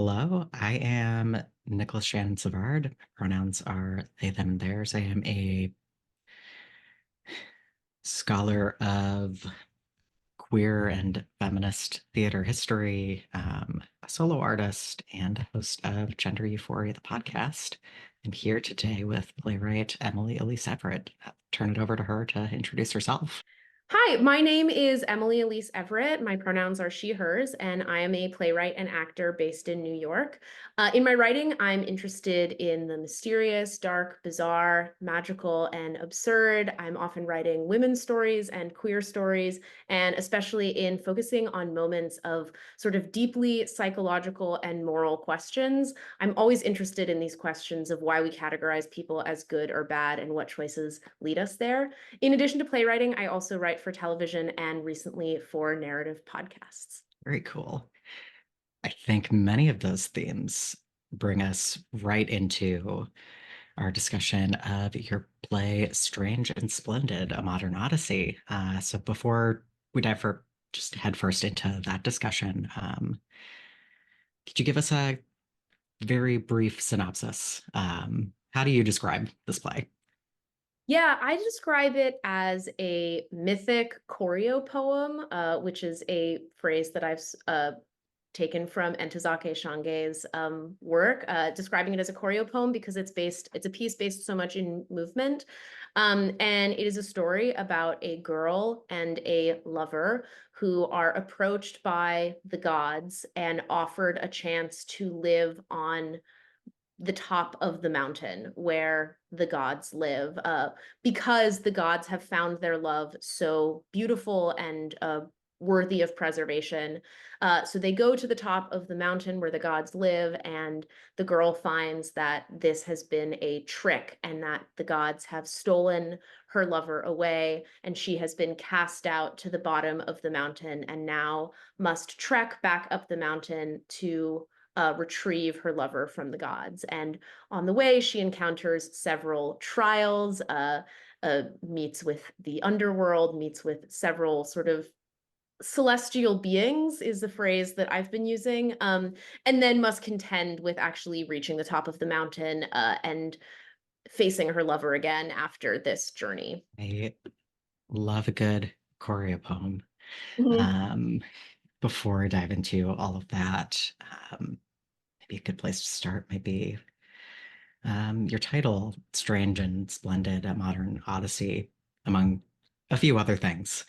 Hello, I am Nicholas Shannon Savard. Pronouns are they, them, theirs. I am a scholar of queer and feminist theater history, a solo artist, and host of Gender Euphoria, the podcast. I'm here today with playwright Emily Elyse Everett. I'll turn it over to her to introduce herself. Hi, my name is Elyse Everett. My pronouns are she, hers, and I am a playwright and actor based in New York. In my writing, I'm interested in the mysterious, dark, bizarre, magical, and absurd. I'm often writing women's stories and queer stories, and especially in focusing on moments of sort of deeply psychological and moral questions. I'm always interested in these questions of why we categorize people as good or bad and what choices lead us there. In addition to playwriting, I also write for television and recently for narrative podcasts. Very cool. I think many of those themes bring us right into our discussion of your play Strange and Splendid, A Modern Odyssey. So before we dive just head first into that discussion, could you give us a very brief synopsis? How do you describe this play? Yeah, I describe it as a mythic choreo poem, which is a phrase that I've taken from Entezake Shange's work, describing it as a choreo poem because it's a piece based so much in movement. And it is a story about a girl and a lover who are approached by the gods and offered a chance to live on the top of the mountain where the gods live, because the gods have found their love so beautiful and worthy of preservation. So they go to the top of the mountain where the gods live, and the girl finds that this has been a trick and that the gods have stolen her lover away, and she has been cast out to the bottom of the mountain and now must trek back up the mountain to retrieve her lover from the gods. And on the way, she encounters several trials, meets with the underworld, meets with several sort of celestial beings, is the phrase that I've been using, and then must contend with actually reaching the top of the mountain and facing her lover again after this journey. I love a good choreo poem. Mhm. Um, Before I dive into all of that, maybe a good place to start might be your title, Strange and Splendid, A Modern Odyssey, among a few other things,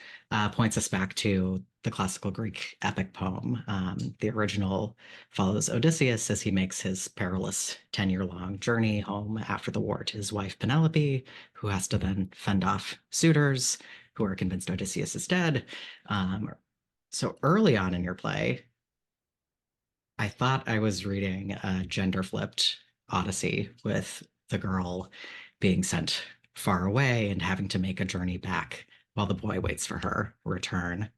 points us back to the classical Greek epic poem. The original follows Odysseus as he makes his perilous 10-year-long journey home after the war to his wife Penelope, who has to then fend off suitors who are convinced Odysseus is dead. So early on in your play, I thought I was reading a gender flipped Odyssey with the girl being sent far away and having to make a journey back while the boy waits for her return.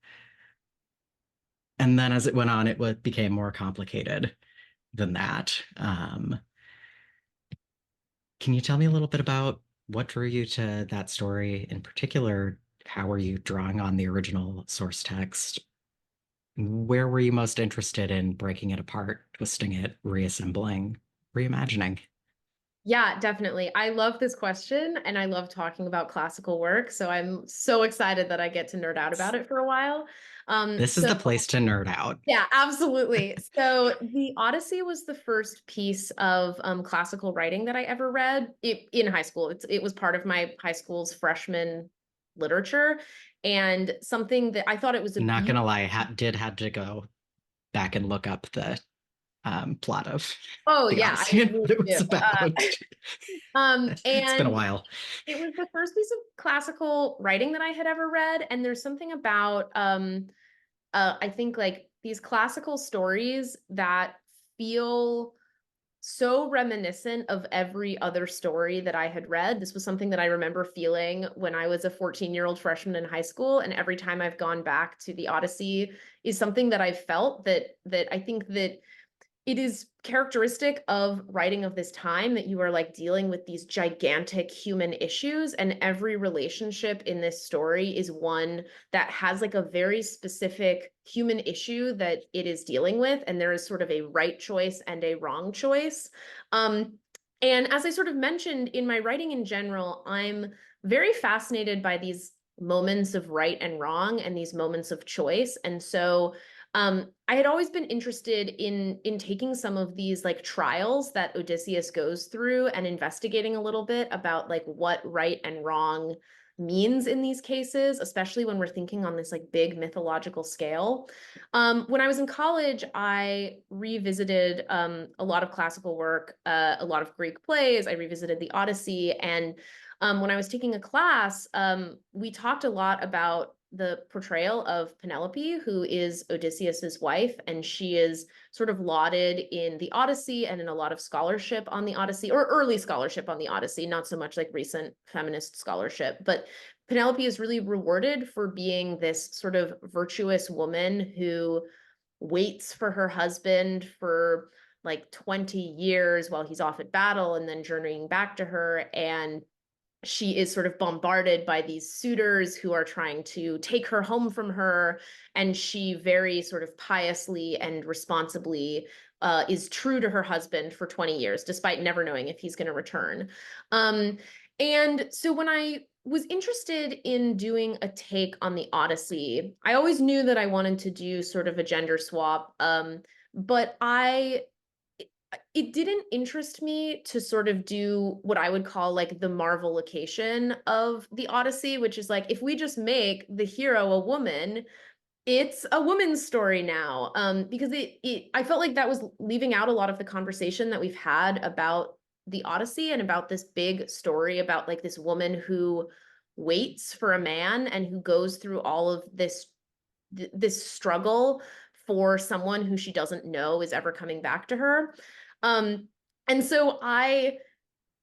And then as it went on, it became more complicated than that. Can you tell me a little bit about what drew you to that story in particular? How were you drawing on the original source text? Where were you most interested in breaking it apart, twisting it, reassembling, reimagining? Yeah, definitely. I love this question and I love talking about classical work. So I'm so excited that I get to nerd out about it for a while. This is So the place to nerd out. yeah, absolutely. So the Odyssey was the first piece of classical writing that I ever read in high school. It was part of my high school's freshman literature, and something that I thought it was a Not beautiful. gonna lie, did had to go back and look up the plot of Oh the yeah, Odyssey I and what really it was do. about. It's been a And while. it was the first piece of classical writing that I had ever read, and there's something about I think like these classical stories that feel so reminiscent of every other story that I had read. This was something that I remember feeling when I was a 14-year-old freshman in high school, and every time I've gone back to the Odyssey is something that I've felt that I think that it is characteristic of writing of this time that you are like dealing with these gigantic human issues, and every relationship in this story is one that has like a very specific human issue that it is dealing with, and there is sort of a right choice and a wrong choice. um and as I sort of mentioned, in my writing in general, I'm very fascinated by these moments of right and wrong and these moments of choice. And so I had always been interested in taking some of these like trials that Odysseus goes through and investigating a little bit about like what right and wrong means in these cases, especially when we're thinking on this like big mythological scale. When I was in college, I revisited a lot of classical work, a lot of Greek plays. I revisited the Odyssey, and when I was taking a class, we talked a lot about the portrayal of Penelope, who is Odysseus's wife, and she is sort of lauded in the Odyssey and in a lot of scholarship on the Odyssey, or early scholarship on the Odyssey, not so much like recent feminist scholarship. But Penelope is really rewarded for being this sort of virtuous woman who waits for her husband for like 20 years while he's off at battle and then journeying back to her. And she is sort of bombarded by these suitors who are trying to take her home from her. And she very sort of piously and responsibly is true to her husband for 20 years, despite never knowing if he's going to return. Um, and so when I was interested in doing a take on the Odyssey, I always knew that I wanted to do sort of a gender swap. But it didn't interest me to sort of do what I would call like the Marvelication of the Odyssey, which is like if we just make the hero a woman, it's a woman's story now. Because I felt like that was leaving out a lot of the conversation that we've had about the Odyssey and about this big story about like this woman who waits for a man and who goes through all of this struggle for someone who she doesn't know is ever coming back to her. Um, and so I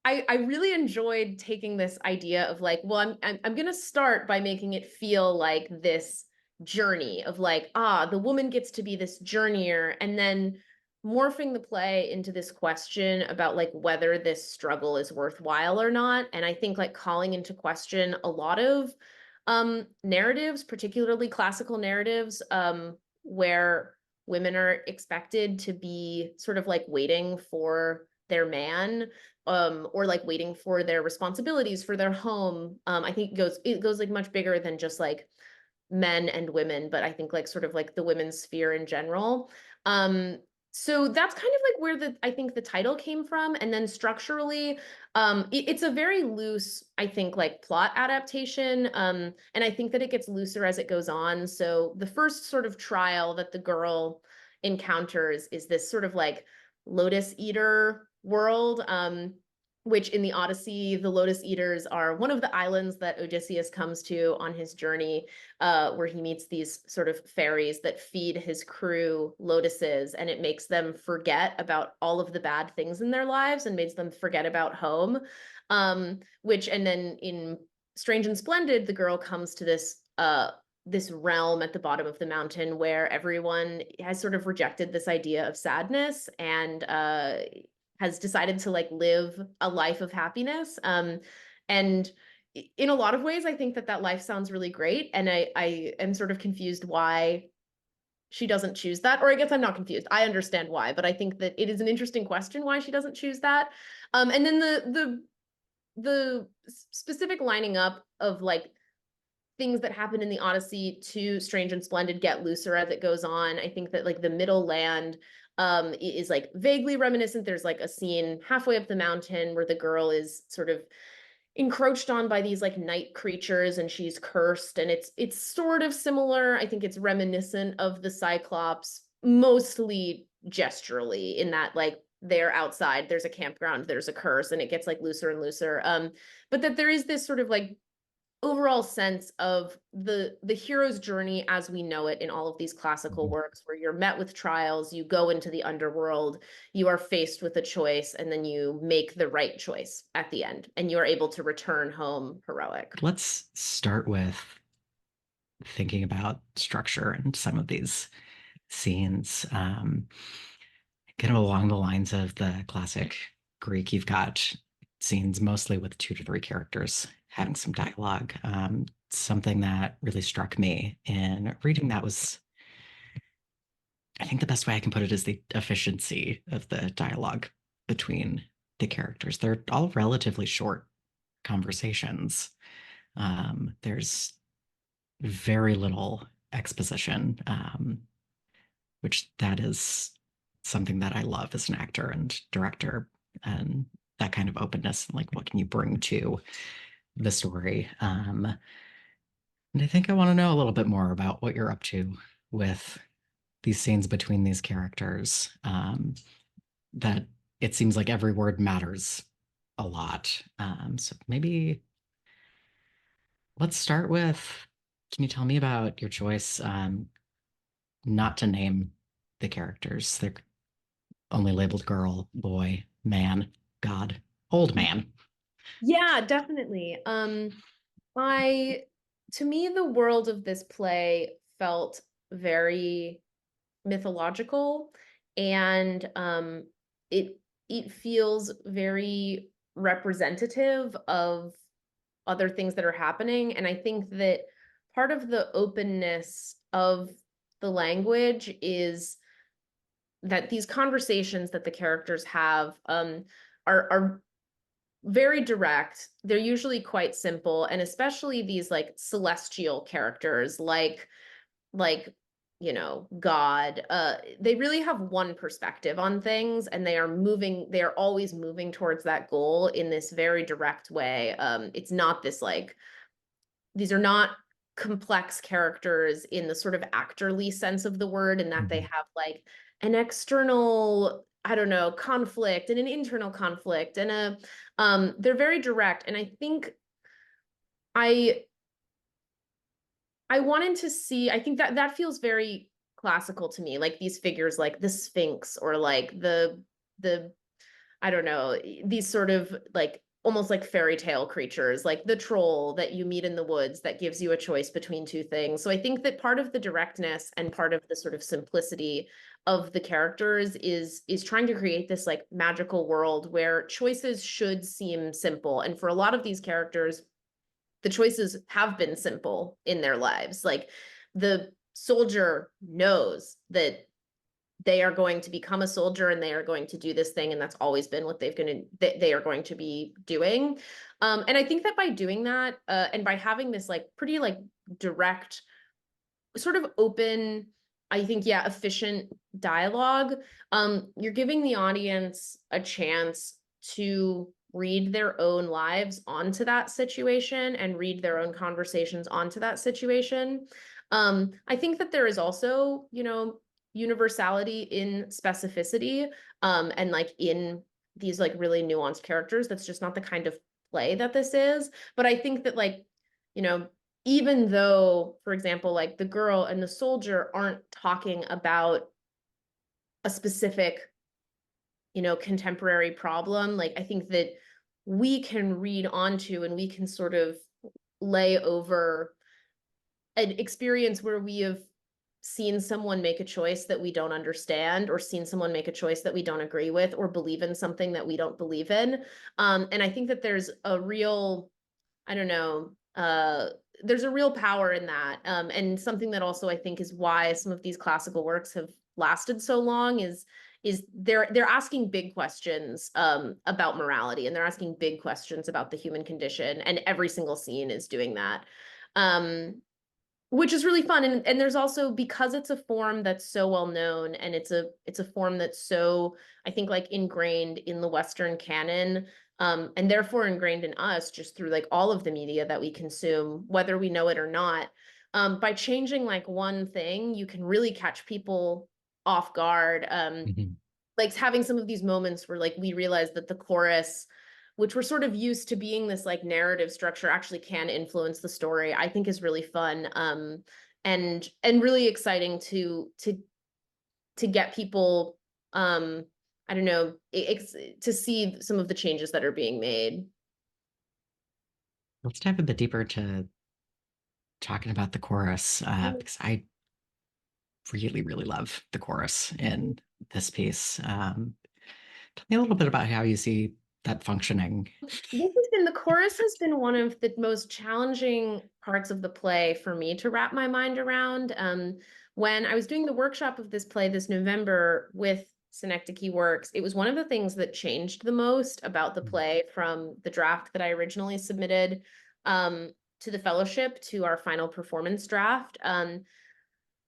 really enjoyed taking this idea of like, well, I'm gonna start by making it feel like this journey of like, the woman gets to be this journeyer, and then morphing the play into this question about like whether this struggle is worthwhile or not. And I think like calling into question a lot of narratives, particularly classical narratives, where women are expected to be sort of like waiting for their man, or like waiting for their responsibilities for their home. I think it goes like much bigger than just like men and women, but I think like sort of like the women's sphere in general. Um, so that's kind of like where I think the title came from. And then structurally, it's a very loose, I think, like plot adaptation. And I think that it gets looser as it goes on. So the first sort of trial that the girl encounters is this sort of like Lotus Eater world. Which in the Odyssey, the Lotus Eaters are one of the islands that Odysseus comes to on his journey, where he meets these sort of fairies that feed his crew lotuses, and it makes them forget about all of the bad things in their lives and makes them forget about home. And then in Strange and Splendid, the girl comes to this realm at the bottom of the mountain where everyone has sort of rejected this idea of sadness and has decided to like live a life of happiness. And in a lot of ways, I think that that life sounds really great. And I am sort of confused why she doesn't choose that. Or I guess I'm not confused. I understand why, but I think that it is an interesting question why she doesn't choose that. And then the specific lining up of like things that happen in the Odyssey to Strange and Splendid get looser as it goes on. I think that like the middle land is like vaguely reminiscent. There's like a scene halfway up the mountain where the girl is sort of encroached on by these like night creatures and she's cursed, and it's sort of similar. I think it's reminiscent of the Cyclops, mostly gesturally, in that like they're outside, there's a campground, there's a curse, and it gets like looser and looser. But that there is this sort of like overall sense of the hero's journey as we know it in all of these classical Mhm. works, where you're met with trials, you go into the underworld, you are faced with a choice, and then you make the right choice at the end, and you are able to return home heroic. Let's start with thinking about structure and some of these scenes. kind of along the lines of the classic Greek, you've got scenes mostly with 2 to 3 characters having some dialogue. Something that really struck me in reading that was, I think the best way I can put it is the efficiency of the dialogue between the characters. They're all relatively short conversations. There's very little exposition, which that is something that I love as an actor and director, and that kind of openness. Like, what can you bring to the story? And I think I want to know a little bit more about what you're up to with these scenes between these characters. That it seems like every word matters a lot. So maybe let's start with, can you tell me about your choice not to name the characters? They're only labeled girl, boy, man, god, old man. Yeah, definitely. I to me the world of this play felt very mythological, and it it feels very representative of other things that are happening. And I think that part of the openness of the language is that these conversations that the characters have are very direct. They're usually quite simple, and especially these like celestial characters, like God. They really have one perspective on things, and they are always moving towards that goal in this very direct way. It's not this like these are not complex characters in the sort of actorly sense of the word, and that they Mhm. have like an external, I don't know, conflict and an internal conflict and a they're very direct. And I think I I wanted to see, I think that that feels very classical to me, like these figures like the Sphinx or like the I don't know, these sort of like almost like fairy tale creatures, like the troll that you meet in the woods that gives you a choice between two things. So I think that part of the directness and part of the sort of simplicity of the characters is trying to create this like magical world where choices should seem simple. And for a lot of these characters, the choices have been simple in their lives. Like the soldier knows that they are going to become a soldier and they are going to do this thing, and that's always been what they are going to be doing. And I think that by doing that, and by having this like pretty like direct, sort of open, I think, yeah, efficient dialogue, you're giving the audience a chance to read their own lives onto that situation and read their own conversations onto that situation. I think that there is also, universality in specificity, and like in these like really nuanced characters. That's just not the kind of play that this is. But I think that like, you know, even though, for example, like the girl and the soldier aren't talking about a specific, contemporary problem, like I think that we can read onto and we can sort of lay over an experience where we have seen someone make a choice that we don't understand, or seen someone make a choice that we don't agree with, or believe in something that we don't believe in. And I think that there's a real, I don't know, there's a real power in that. And something that also I think is why some of these classical works have lasted so long is they're asking big questions about morality, and they're asking big questions about the human condition, and every single scene is doing that. Um, which is really fun. And there's also, because it's a form that's so well known, and it's a form that's so, I think, like ingrained in the Western canon, and therefore ingrained in us just through like all of the media that we consume, whether we know it or not. By changing like one thing, you can really catch people off guard. Mhm. Like having some of these moments where like we realize that the chorus, which we're sort of used to being this like narrative structure, actually can influence the story, I think is really fun. And really exciting to get people, I don't know, to see some of the changes that are being made. Let's dive a bit deeper to talking about the chorus, because I really, really love the chorus in this piece. Tell me a little bit about how you see that functioning. The chorus has been one of the most challenging parts of the play for me to wrap my mind around. When I was doing the workshop of this play this November with Synecdoche Works, it was one of the things that changed the most about the play from the draft that I originally submitted to the fellowship to our final performance draft.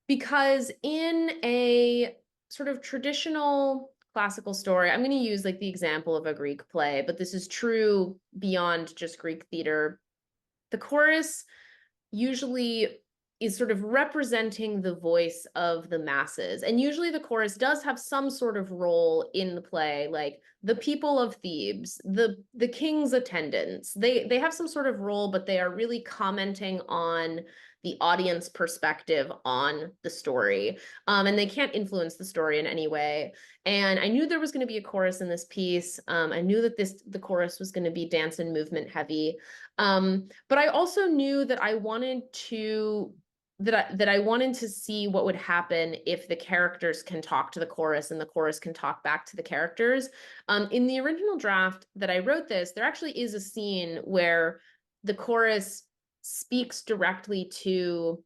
Because in a sort of traditional classical story, I'm going to use like the example of a Greek play, but this is true beyond just Greek theater. The chorus usually is sort of representing the voice of the masses. And usually the chorus does have some sort of role in the play, like the people of Thebes, the king's attendants. They have some sort of role, but they are really commenting on the audience perspective on the story. And they can't influence the story in any way. And I knew there was going to be a chorus in this piece. I knew that the chorus was going to be dance and movement heavy. But I also knew that I wanted to see what would happen if the characters can talk to the chorus and the chorus can talk back to the characters. In the original draft that I wrote this, there actually is a scene where the chorus speaks directly to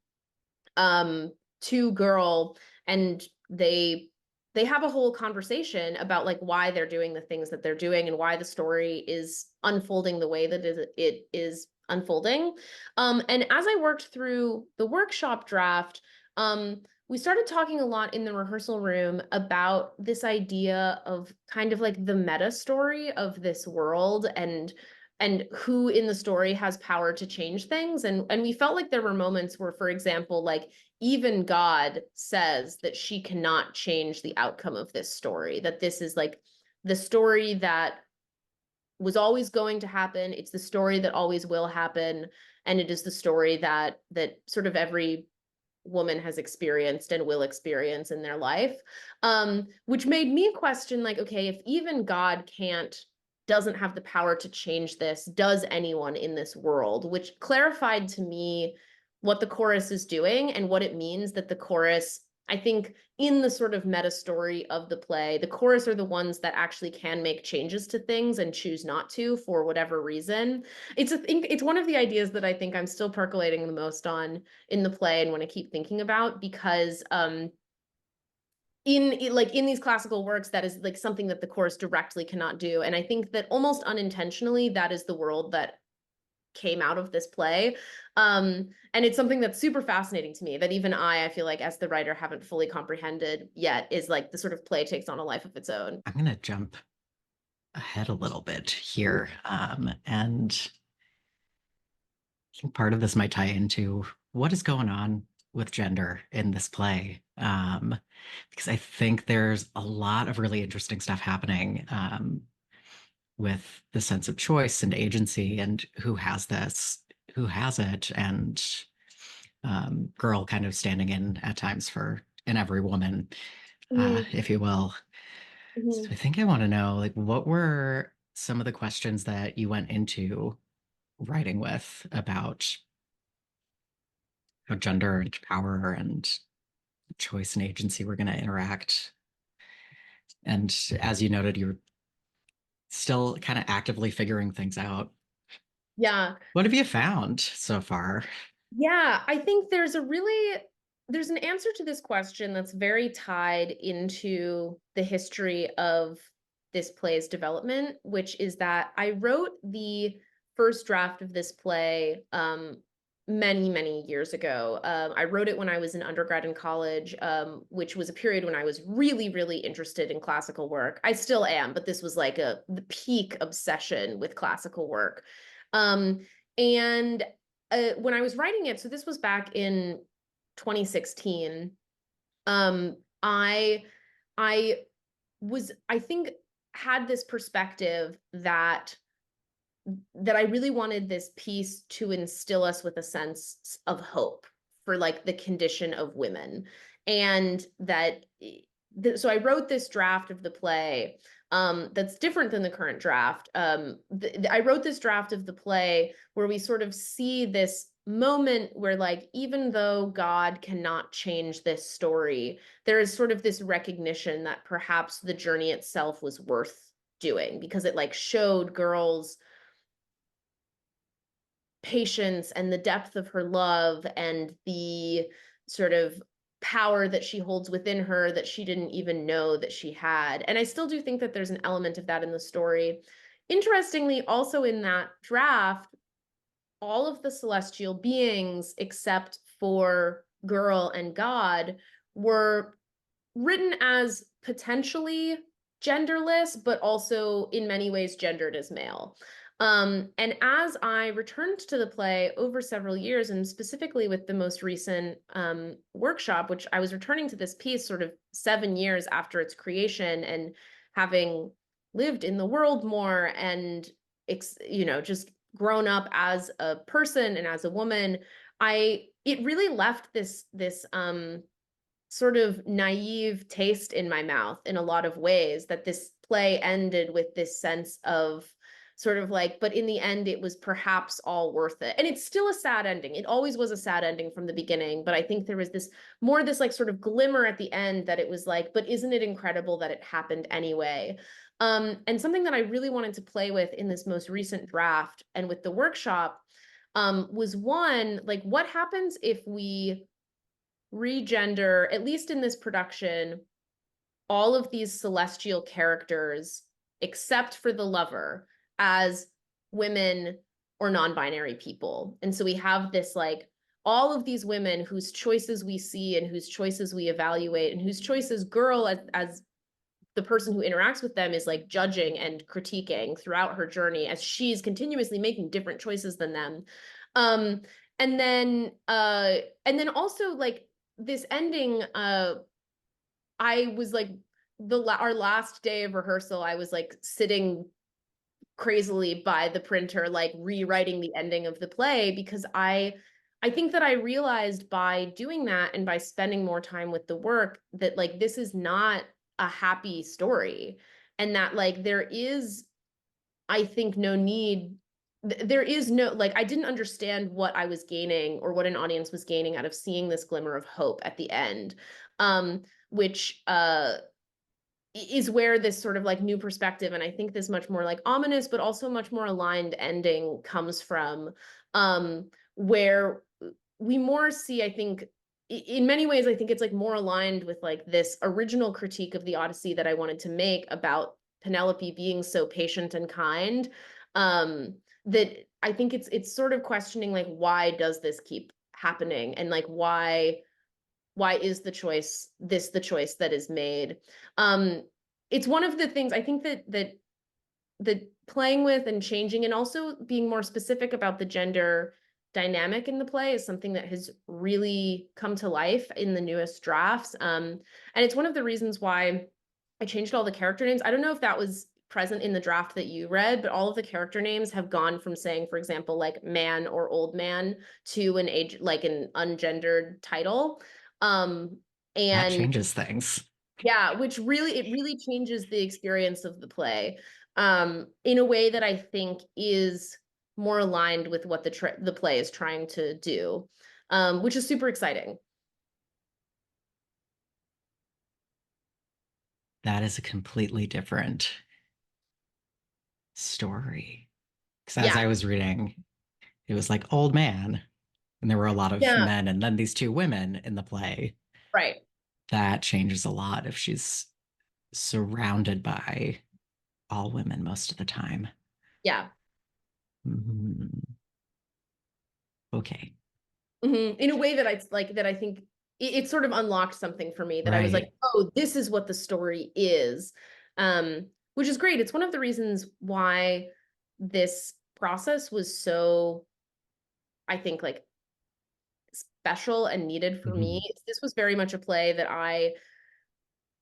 girl, and they have a whole conversation about like why they're doing the things that they're doing and why the story is unfolding the way that it is unfolding. And as I worked through the workshop draft, we started talking a lot in the rehearsal room about this idea of kind of like the meta story of this world and who in the story has power to change things. And we felt like there were moments where, for example, like even God says that she cannot change the outcome of this story, that this is like the story that was always going to happen. It's the story that always will happen. And it is the story that sort of every woman has experienced and will experience in their life. Which made me question, like, okay, if even God doesn't have the power to change this, does anyone in this world? Which clarified to me what the chorus is doing and what it means that the chorus, I think, in the sort of meta story of the play, the chorus are the ones that actually can make changes to things and choose not to for whatever reason. It's one of the ideas that I think I'm still percolating the most on in the play and want to keep thinking about, because in these classical works, that is like something that the chorus directly cannot do. And I think that almost unintentionally, that is the world that came out of this play. And it's something that's super fascinating to me, that even I feel like as the writer haven't fully comprehended yet, is like the sort of play takes on a life of its own. I'm going to jump ahead a little bit here. And I think part of this might tie into what is going on with gender in this play. Because I think there's a lot of really interesting stuff happening with the sense of choice and agency and who has this, who has it, and girl kind of standing in at times for in every woman, Mhm. if you will. So Mhm. I think I want to know, like, what were some of the questions that you went into writing with about how gender and power and choice and agency were going to interact? And as you noted, you're still kind of actively figuring things out. Yeah. What have you found so far? Yeah, I think there's an answer to this question that's very tied into the history of this play's development, which is that I wrote the first draft of this play many, many years ago. I wrote it when I was an undergrad in college, which was a period when I was really, really interested in classical work. I still am, but this was like the peak obsession with classical work. Um, and when I was writing it, so this was back in 2016, um, I I I think had this perspective that I really wanted this piece to instill us with a sense of hope for like the condition of women. And so I wrote this draft of the play that's different than the current draft. I wrote this draft of the play where we sort of see this moment where like even though God cannot change this story, there is sort of this recognition that perhaps the journey itself was worth doing because it like showed girls patience and the depth of her love and the sort of power that she holds within her that she didn't even know that she had. And I still do think that there's an element of that in the story. Interestingly, also in that draft, all of the celestial beings, except for Girl and God, were written as potentially genderless, but also in many ways gendered as male. And as I returned to the play over several years, and specifically with the most recent workshop, which I was returning to this piece sort of 7 years after its creation and having lived in the world more and, just grown up as a person and as a woman, it really left this sort of naive taste in my mouth in a lot of ways that this play ended with this sense of sort of like, but in the end, it was perhaps all worth it. And it's still a sad ending. It always was a sad ending from the beginning. But I think there was this like sort of glimmer at the end that it was like, but isn't it incredible that it happened anyway? And something that I really wanted to play with in this most recent draft and with the workshop was one, like, what happens if we regender, at least in this production, all of these celestial characters, except for the lover, as women or non-binary people. And so we have this like all of these women whose choices we see and whose choices we evaluate and whose choices Girl as the person who interacts with them is like judging and critiquing throughout her journey as she's continuously making different choices than them. Um, and then also like this ending, I was like our last day of rehearsal, I was like sitting crazily by the printer, like rewriting the ending of the play because I think that I realized by doing that and by spending more time with the work that like this is not a happy story and that like there is, I think, no need, there is no, like, I didn't understand what I was gaining or what an audience was gaining out of seeing this glimmer of hope at the end, which is where this sort of like new perspective and I think this much more like ominous but also much more aligned ending comes from, where we more see, I think, in many ways I think it's like more aligned with like this original critique of the Odyssey that I wanted to make about Penelope being so patient and kind, that I think it's sort of questioning like why does this keep happening and like why is the choice that is made. It's one of the things I think that playing with and changing and also being more specific about the gender dynamic in the play is something that has really come to life in the newest drafts. And it's one of the reasons why I changed all the character names. I don't know if that was present in the draft that you read, but all of the character names have gone from saying, for example, like man or old man to an age, like an ungendered title. Um, That and changes things. yeah, which really, it really changes the experience of the play, in a way that I think is more aligned with what the play is trying to do, which is super exciting. That is a completely different story. Because as Yeah, I was reading, it was like old man, and there were a lot of yeah, men, and then these two women in the play. right. That changes a lot if she's surrounded by all women most of the time. Yeah. Mhm. Okay. In a way that I like, that I think it sort of unlocked something for me that I was like, Right. oh, this is what the story is, which is great. It's one of the reasons why this process was so, I think, like special and needed for me. Mhm. This was very much a play that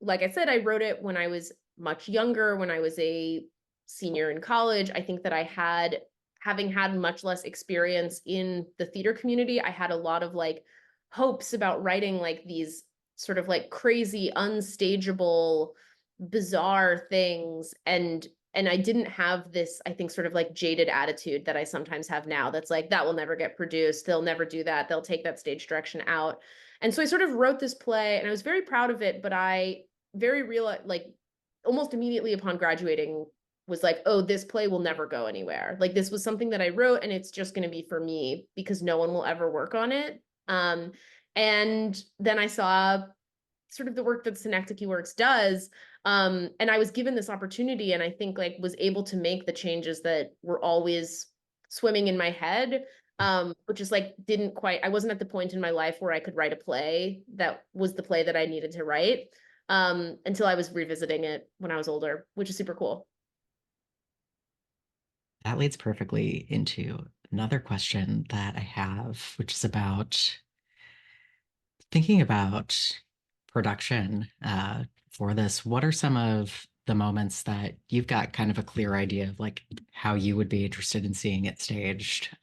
like I said, I wrote it when I was much younger, when I was a senior in college. I think that having had much less experience in the theater community, I had a lot of like hopes about writing like these sort of like crazy, unstageable, bizarre things. And And I didn't have this, I think, sort of like jaded attitude that I sometimes have now that's like, that will never get produced. They'll never do that. They'll take that stage direction out. And so I sort of wrote this play and I was very proud of it, but I very real like almost immediately upon graduating was like, oh, this play will never go anywhere. Like this was something that I wrote and it's just going to be for me because no one will ever work on it. And then I saw sort of the work that Synecdoche Works does. And I was given this opportunity and I think like was able to make the changes that were always swimming in my head. Which is like didn't quite, I wasn't at the point in my life where I could write a play that was the play that I needed to write until I was revisiting it when I was older, which is super cool. That leads perfectly into another question that I have, which is about thinking about production for this. What are some of the moments that you've got kind of a clear idea of like how you would be interested in seeing it staged?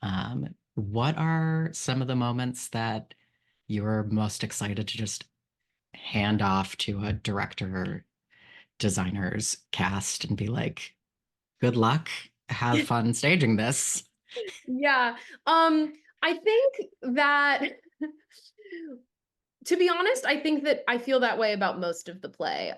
What are some of the moments that you're most excited to just hand off to a director, designer's cast and be like, good luck, have fun staging this? Yeah. I think that to be honest, I think that I feel that way about most of the play,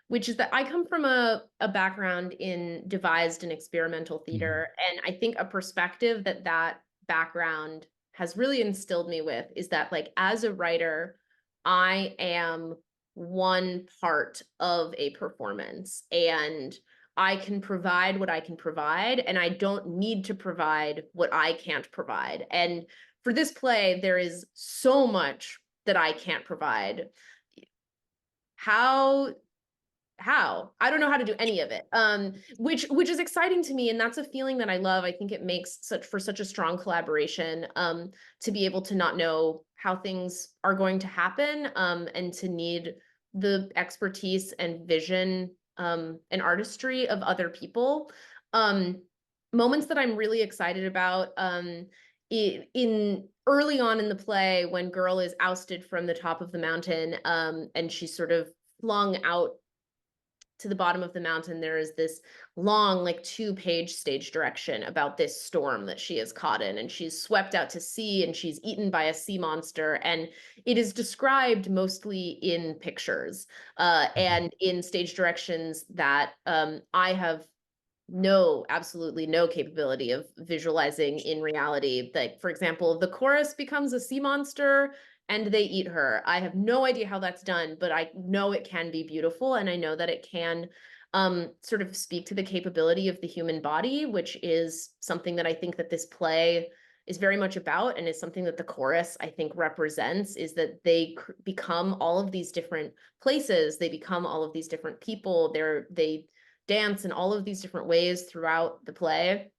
which is that I come from a background in devised and experimental Mhm. theater. And I think a perspective that that background has really instilled me with is that, like, as a writer, I am one part of a performance and I can provide what I can provide, and I don't need to provide what I can't provide. And for this play, there is so much that I can't provide. How I don't know how to do any of it. Which is exciting to me, and that's a feeling that I love. I think it makes such a strong collaboration, to be able to not know how things are going to happen, and to need the expertise and vision, and artistry of other people. Um, Moments that I'm really excited about, in early on in the play when girl is ousted from the top of the mountain, and she's sort of flung out to the bottom of the mountain. There is this long, like 2-page stage direction about this storm that she is caught in, and she's swept out to sea and she's eaten by a sea monster. And it is described mostly in pictures, Mhm. and in stage directions that, I have absolutely no capability of visualizing in reality. Like, for example, the chorus becomes a sea monster and they eat her. I have no idea how that's done, but I know it can be beautiful. And I know that it can, sort of speak to the capability of the human body, which is something that I think that this play is very much about, and is something that the chorus, I think, represents, is that they become all of these different places. They become all of these different people. They dance in all of these different ways throughout the play,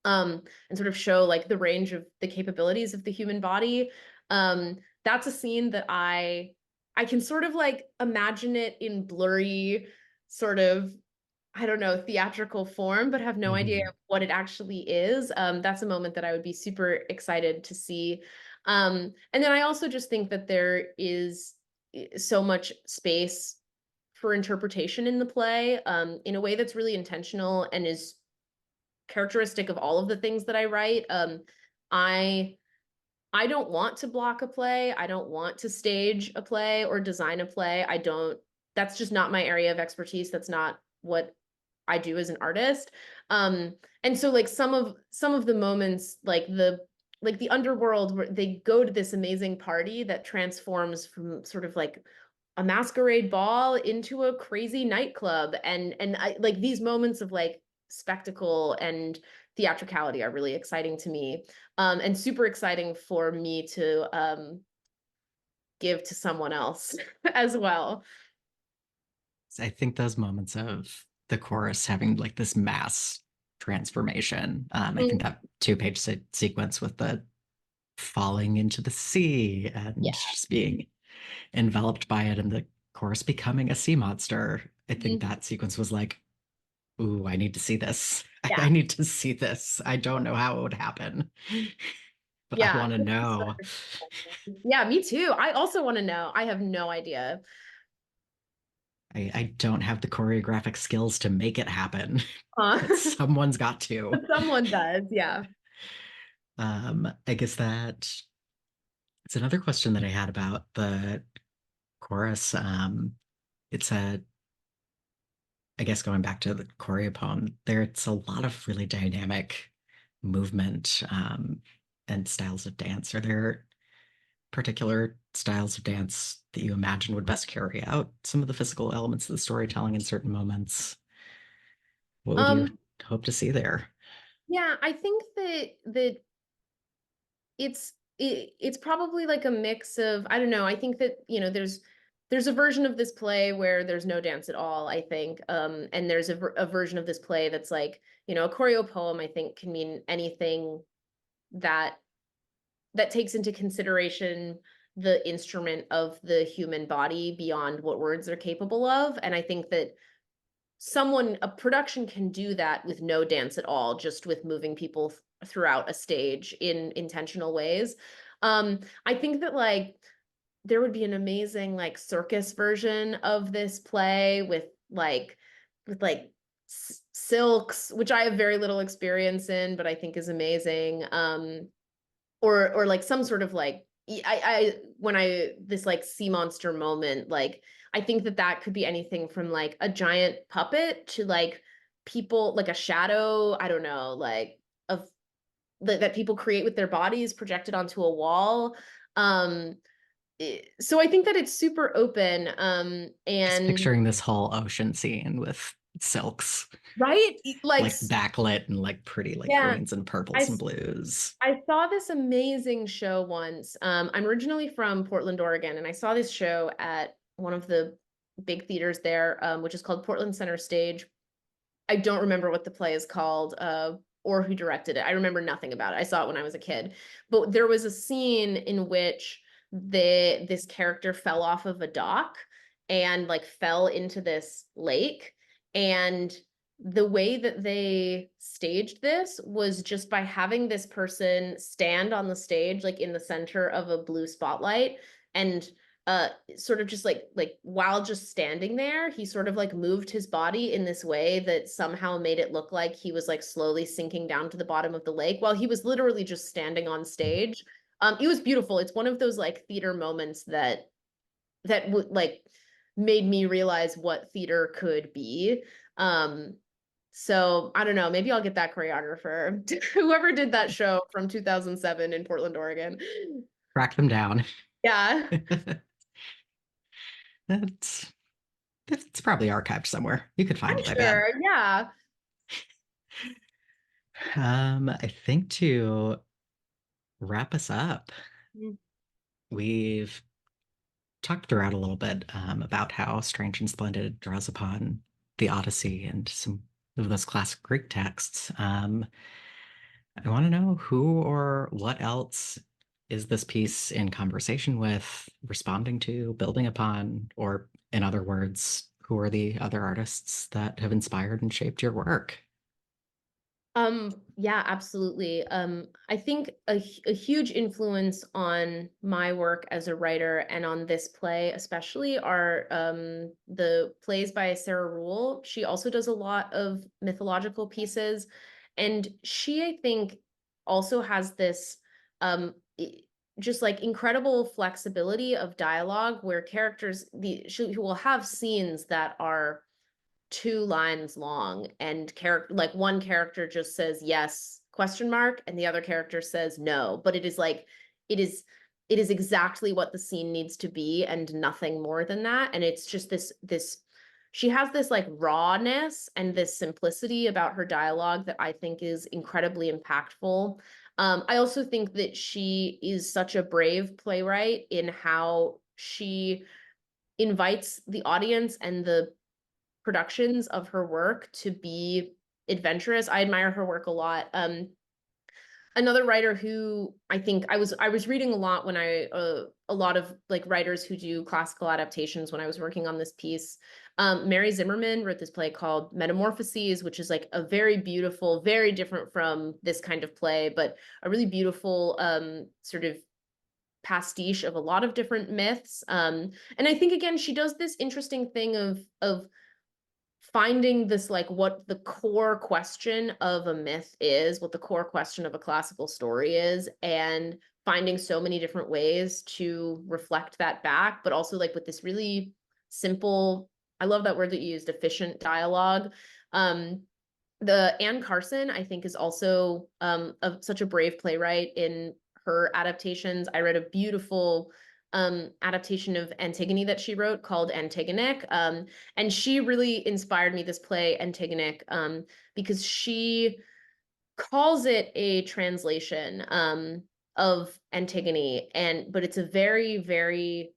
and sort of show like the range of the capabilities of the human body. That's a scene that I can sort of like imagine it in blurry sort of, I don't know, theatrical form, but have no idea Mhm. what it actually is. That's a moment that I would be super excited to see. And then I also just think that there is so much space for interpretation in the play, in a way that's really intentional and is characteristic of all of the things that I write. I I don't want to block a play. I don't want to stage a play or design a play. I don't. That's just not my area of expertise. That's not what I do as an artist. And so like some of the moments, like the underworld, where they go to this amazing party that transforms from sort of like a masquerade ball into a crazy nightclub, and I like these moments of like spectacle and theatricality are really exciting to me, and super exciting for me to, give to someone else as well. I think those moments of the chorus having like this mass transformation, I think Mm, that two-page sequence with the falling into the sea and yeah. just being enveloped by it and the chorus becoming a sea monster. I think Mhm. that sequence was like, ooh, I need to see this. I Yeah. need to see this. I don't know how it would happen, but I Yeah. want to know. Yeah, me too. I also want to know. I have no idea. I don't have the choreographic skills to make it happen, but Uh, someone's got to. someone does, yeah. I guess that it's another question that I had about the chorus. It's a, I guess going back to the choreo poem, there's a lot of really dynamic movement and styles of dance. Are there particular styles of dance that you imagine would best carry out some of the physical elements of the storytelling in certain moments? What would you Um, hope to see there? yeah, I think that it's probably like a mix of, I don't know, I think that, there's a version of this play where there's no dance at all, I think. And there's a version of this play that's like, a choreo poem, I think, can mean anything that takes into consideration the instrument of the human body beyond what words are capable of. And I think that a production can do that with no dance at all, just with moving people throughout a stage in intentional ways. I think that like there would be an amazing like circus version of this play with silks, which I have very little experience in, but I think is amazing. Or like some sort of like I when I this like sea monster moment, like I think that that could be anything from like a giant puppet to like people like a shadow, I don't know, like of that people create with their bodies projected onto a wall. um so I think that it's super open, Just and picturing this whole ocean scene with silks, right, like like backlit and like pretty like yeah. greens and purples I and blues. I saw this amazing show once. I'm originally from Portland, Oregon, and I saw this show at one of the big theaters there, which is called Portland Center Stage. I don't remember what the play is called, or who directed it. I remember nothing about it. I saw it when I was a kid. But there was a scene in which this character fell off of a dock and like fell into this lake. And the way that they staged this was just by having this person stand on the stage, like in the center of a blue spotlight, and sort of just like while just standing there, he sort of like moved his body in this way that somehow made it look like he was like slowly sinking down to the bottom of the lake while he was literally just standing on stage. It was beautiful. It's one of those like theater moments that would like made me realize what theater could be. So I don't know, maybe I'll get that choreographer, whoever did that show from 2007 in Portland, Oregon. Track them down. Yeah, It's it's probably archived somewhere. You could find I'm it, I bet. sure. Yeah. I think to wrap us up, Mm. we've talked throughout a little bit about how Strange and Splendid draws upon the Odyssey and some of those classic Greek texts. I want to know who or what else is this piece in conversation with, responding to, building upon, or in other words, who are the other artists that have inspired and shaped your work? Yeah, absolutely. I think a huge influence on my work as a writer and on this play especially are the plays by Sarah Rule. She also does a lot of mythological pieces, and she, I think, also has this just like incredible flexibility of dialogue where she will have scenes that are 2 lines long, and character like one character just says yes question mark and the other character says no, but it is it is exactly what the scene needs to be and nothing more than that. And it's just this she has this like rawness and this simplicity about her dialogue that I think is incredibly impactful. I also think that she is such a brave playwright in how she invites the audience and the productions of her work to be adventurous. I admire her work a lot. Another writer who I think I was reading a lot when a lot of like writers who do classical adaptations when I was working on this piece. Mary Zimmerman wrote this play called Metamorphoses, which is like a very beautiful, very different from this kind of play, but a really beautiful sort of pastiche of a lot of different myths. And I think again, she does this interesting thing of finding this like what the core question of a myth is, what the core question of a classical story is, and finding so many different ways to reflect that back, but also like with this really simple, I love that word that you used, efficient dialogue. Um, the Anne Carson, I think, is also such a brave playwright in her adaptations. I read a beautiful adaptation of Antigone that she wrote called Antigonic. And she really inspired me, this play, Antigonic, because she calls it a translation of Antigone, but it's a very, very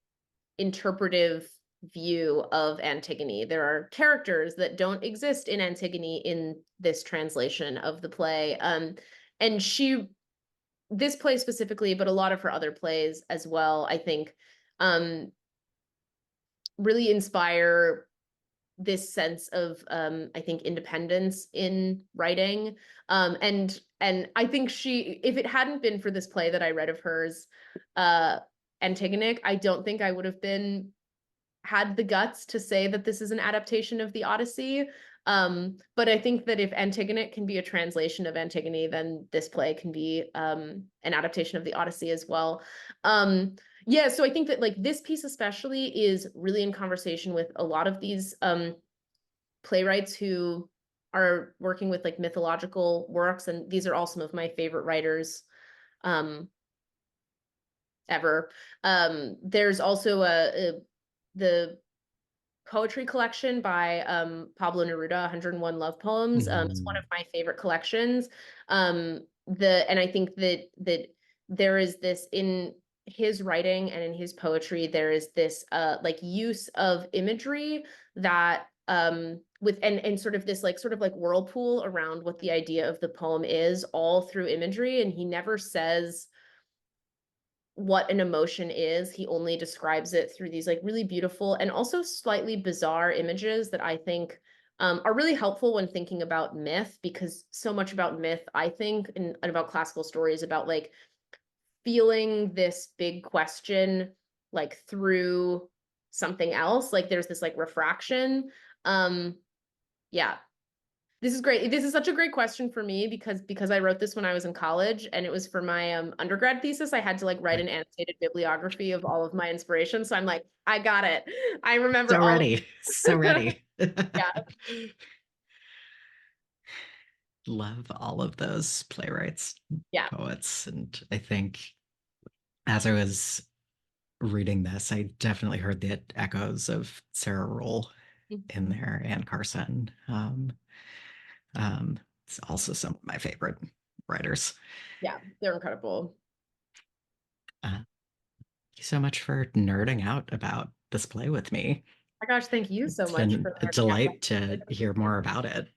interpretive view of Antigone. There are characters that don't exist in Antigone in this translation of the play. And this play specifically, but a lot of her other plays as well, I think, really inspire this sense of I think independence in writing. And I think if it hadn't been for this play that I read of hers, Antigonic, I don't think I would have had the guts to say that this is an adaptation of the Odyssey. But I think that if Antigonic can be a translation of Antigone, then this play can be an adaptation of the Odyssey as well. Yeah, so I think that like this piece especially is really in conversation with a lot of these playwrights who are working with like mythological works, and these are all some of my favorite writers ever. There's also the poetry collection by Pablo Neruda, 101 Love Poems. It's one of my favorite collections. And I think that there is this in his writing and in his poetry, there is this like use of imagery that with and sort of this like sort of like whirlpool around what the idea of the poem is, all through imagery. And he never says what an emotion is. He only describes it through these like really beautiful and also slightly bizarre images that I think are really helpful when thinking about myth, because so much about myth, I think, and about classical stories, about like feeling this big question like through something else. Like there's this like refraction. Yeah, this is great. This is such a great question for me because I wrote this when I was in college, and it was for my undergrad thesis. I had to like write Right. an annotated bibliography of all of my inspiration. So I'm like, I got it. I remember So all of ready. So ready. yeah. Love all of those playwrights, Yeah. poets. And I think as I was reading this, I definitely heard the echoes of Sarah Roll in there and Carson. It's also some of my favorite writers. Yeah, they're incredible. Thank you so much for nerding out about this play with me. My gosh, thank you so It's much been for a learning delight to hear more about it.